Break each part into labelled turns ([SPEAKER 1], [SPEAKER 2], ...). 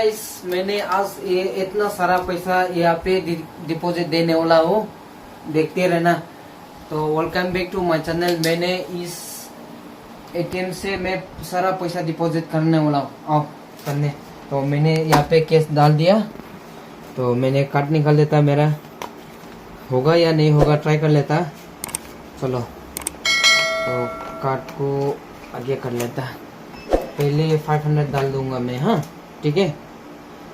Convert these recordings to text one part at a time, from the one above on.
[SPEAKER 1] Guys, मैंने आज ये इतना सारा पैसा यहाँ पे डिपॉजिट देने वाला हूँ, देखते रहना। तो welcome back to my channel. मैंने इस एटीएम से मैं सारा पैसा डिपॉजिट करने वाला हूँ, आओ करने। तो मैंने यहाँ पे कैश डाल दिया, तो मैंने कार्ड निकाल लेता, मेरा होगा या नहीं होगा ट्राई कर लेता। चलो, तो कार्ड को आगे कर लेता। पहले 500 डाल दूंगा मैं, हाँ ठीक है।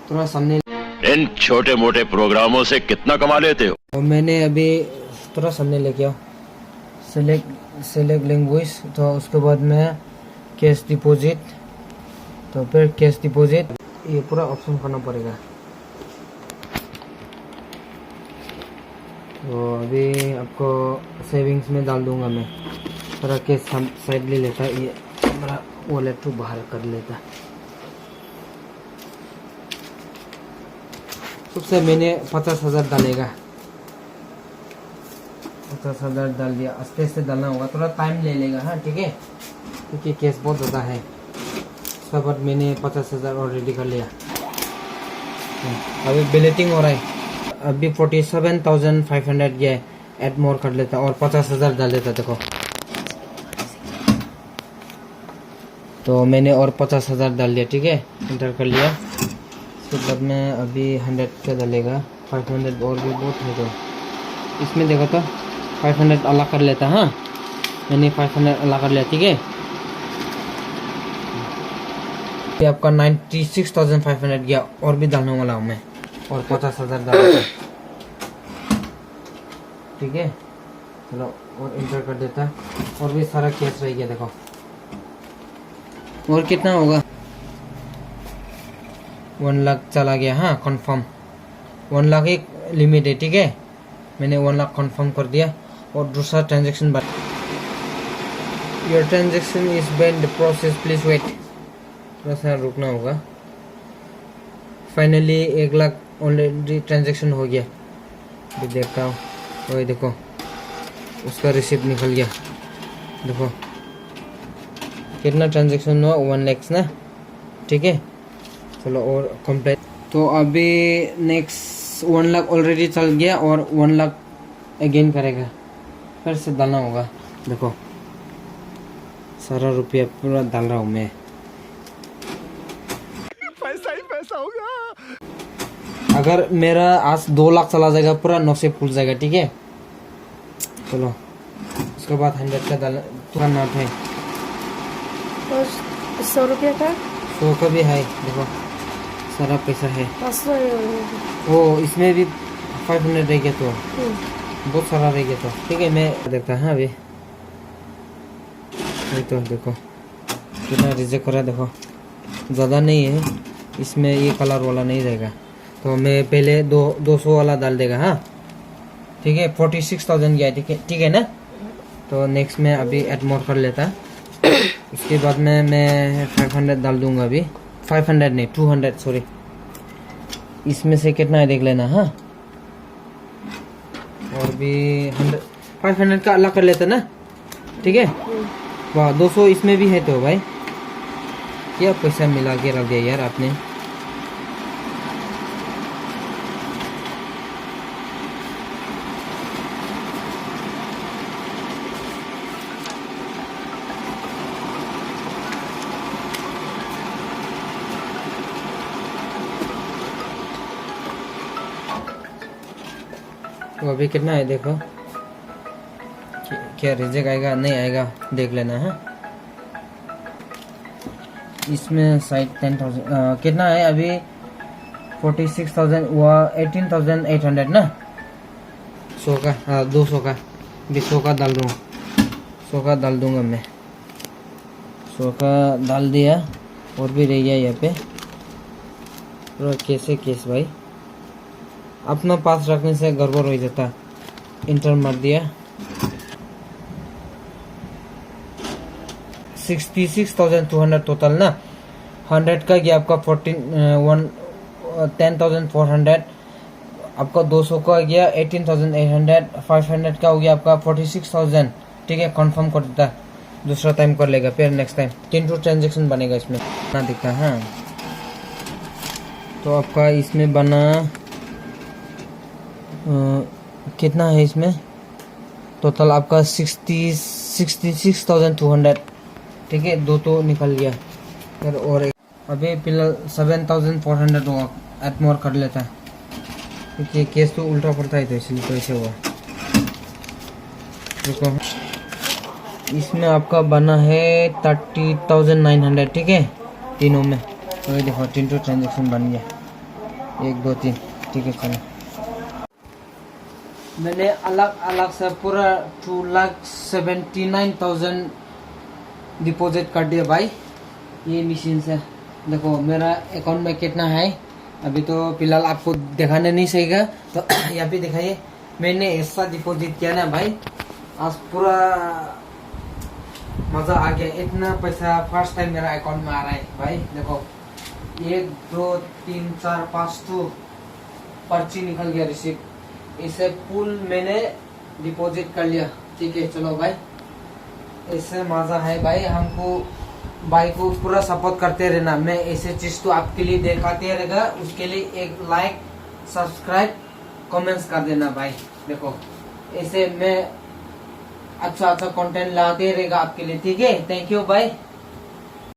[SPEAKER 1] थोड़ा सामने,
[SPEAKER 2] इन छोटे मोटे प्रोग्रामों से कितना कमा लेते हो?
[SPEAKER 1] तो मैंने अभी थोड़ा सामने लेके आओ, सेलेक्ट लैंग्वेज। तो उसके बाद में कैश डिपॉजिट, तो फिर कैश डिपॉजिट ये पूरा ऑप्शन करना पड़ेगा। तो अभी आपको सेविंग्स में डाल दूंगा मैं। थोड़ा कैश साइड ले लेता, ये मेरा वॉलेट को बाहर कर लेता। सबसे मैंने 50,000 डालेगा। 50,000 डाल दिया। आस्ते से डालना होगा, थोड़ा टाइम ले लेगा, हाँ ठीक है, क्योंकि केस बहुत ज़्यादा है। उसके बाद मैंने 50,000 ऑलरेडी कर लिया। अभी बिलेटिंग हो रहा है। अभी 47,500 गया है। एड मोर कर लेता और 50,000 डाल देता। देखो, तो मैंने और 50,000 डाल दिया, ठीक है, एंटर कर लिया। उसके बाद में अभी 100 का डालेगा। 500 और भी बहुत है, तो इसमें देखो तो 500 अलग कर लेता। हाँ, मैंने 500 अलग कर लिया, ठीक है। ये आपका 96,500 गया, और भी डालने वाला हूँ मैं, और 50,000 डाल, ठीक है। चलो, और एंटर कर देता, और भी सारा कैश रह गया। देखो, और कितना होगा? 1 लाख चला गया। हाँ, कंफर्म। 1 लाख एक लिमिट है, ठीक है। मैंने 1 लाख कंफर्म कर दिया। और दूसरा transaction, your transaction is being process, please wait. थोड़ा सा रुकना होगा। फाइनली 1 लाख ऑलरेडी ट्रांजैक्शन हो गया। अभी देखता हूँ, वही देखो, उसका रिसिप्ट निकल गया। देखो कितना ट्रांजैक्शन हुआ, 1 लाख ना, ठीक है। चलो, और कंप्लीट। तो अभी नेक्स्ट 1 लाख ऑलरेडी चल गया, और 1 लाख अगेन करेगा, फिर से डालना होगा। देखो, सारा रुपया पूरा डाल रहा हूँ मैं।
[SPEAKER 3] पैसा ही पैसा होगा।
[SPEAKER 1] अगर मेरा आज 2 लाख चला जाएगा, पूरा 9 से फूल जाएगा, ठीक है। चलो, उसके बाद 100 का डाल, पूरा नोट है।
[SPEAKER 4] 100 रुपया का,
[SPEAKER 1] 100 का भी है। देखो, सारा पैसा है।
[SPEAKER 4] 500
[SPEAKER 1] वो इसमें भी 500 रह गया, तो बहुत सारा रह गया। तो ठीक है, मैं देखता हूँ अभी। तो देखो कितना रिजेक्ट करा। देखो, ज़्यादा नहीं है इसमें, ये कलर वाला नहीं रहेगा। तो मैं पहले 200 वाला डाल देगा। हाँ ठीक है, 46,000 गया, ठीक है ना। तो नेक्स्ट में अभी एड मोर कर लेता। उसके बाद में मैं 500 डाल दूंगा। अभी 500 नहीं, 200, सॉरी। इसमें से कितना है देख लेना। हाँ, और भी 500 का अलग कर लेता ना, ठीक है। वाह, 200 इसमें भी है। तो भाई क्या पैसा मिला के रख दिया यार आपने। तो अभी कितना है देखो, क्या रिजेक्ट आएगा नहीं आएगा देख लेना है। इसमें साइड 10,000 कितना है अभी, 46,000 हुआ, 18,800 ना। 100 का, 200 का भी 100 का डाल दूँगा। 100 का डाल दूंगा मैं। 100 का डाल दिया, और भी रह गया यहाँ पे। पूरा कैसे केस भाई, अपना पास रखने से गड़बड़ हो जाता। इंटर मार दिया। 66,200 टोटल ना। 100 का गया आपका 10,400। आपका 200 का गया 18,800। 500 का हो गया आपका 46,000, ठीक है। कंफर्म कर देता, दूसरा टाइम कर लेगा, फिर नेक्स्ट टाइम 3 ट्रांजेक्शन बनेगा इसमें ना दिखता है। तो आपका इसमें बना कितना है इसमें टोटल आपका 66,200, ठीक है। दो तो निकल गया फिर, और एक अभी फिलहाल 7,400 होगा। ऐड मोर कर लेता है क्योंकि केस तो उल्टा पड़ता है, तो इसलिए तो ऐसे हुआ। देखो इसमें आपका बना है 30,900, ठीक है तीनों में। तो ये देखो 3 ट्रांजेक्शन बन गया, 1 2 3, ठीक है। चलो मैंने अलग अलग से पूरा 2,79,000 डिपॉजिट कर दिया भाई ये मशीन से। देखो मेरा अकाउंट में कितना है अभी, तो फिलहाल आपको दिखाने नहीं सकेगा, तो यहाँ पे दिखाइए। मैंने ऐसा डिपॉजिट किया ना भाई, आज पूरा मजा आ गया। इतना पैसा फर्स्ट टाइम मेरा अकाउंट में आ रहा है भाई। देखो 1 2 3 4 5 तो पर्ची निकल गया रिसिप्ट, इसे फुल मैंने डिपॉजिट कर लिया, ठीक है। चलो भाई ऐसे मजा है भाई, हमको भाई को पूरा सपोर्ट करते रहना। मैं ऐसे चीज तो आपके लिए दिखाते रहेगा, उसके लिए एक लाइक सब्सक्राइब कमेंट्स कर देना भाई। देखो ऐसे मैं अच्छा कंटेंट लाते रहेगा आपके लिए, ठीक है। थैंक यू भाई।